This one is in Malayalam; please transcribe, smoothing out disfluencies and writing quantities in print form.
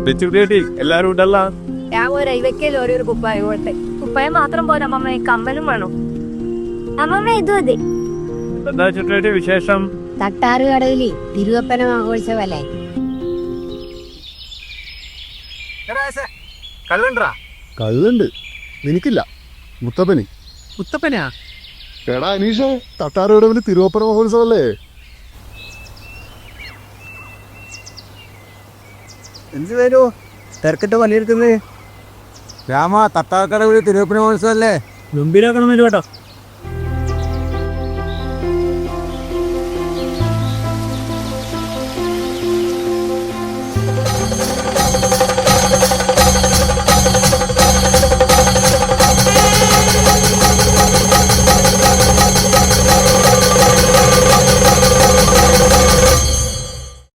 വെച്ചുകൂടി എല്ലാരും ഉണ്ടല്ല. ഞാൻ ഒരു അയവയ്ക്കൽ ഒരു കുപ്പായ പോട്ടെ. കുപ്പായം മാത്രം പോരാ അമ്മമ്മ, കമ്മലും വേണം. അമ്മമ്മ ഇതും അതെ. എന്താ ചുട്ടേട്ടി വിശേഷം? തട്ടാറ് കടയില് തിരുവപ്പന മഹോത്സവല്ലേ? കള്ളുണ്ട്, നിനക്കില്ല. മുത്തപ്പന്. മുത്തപ്പനാ? എടാ അനീഷ, തട്ടാറുകടവില് തിരുവപ്പന മഹോത്സവല്ലേ? എന്ത് വരൂ തിരക്കിട്ട് പണിയെടുക്കുന്നത്? രാമ, തട്ടാക്കടവില് തിരുവപ്പന മഹോത്സവല്ലേ? മുമ്പിലാക്കണം കേട്ടോ.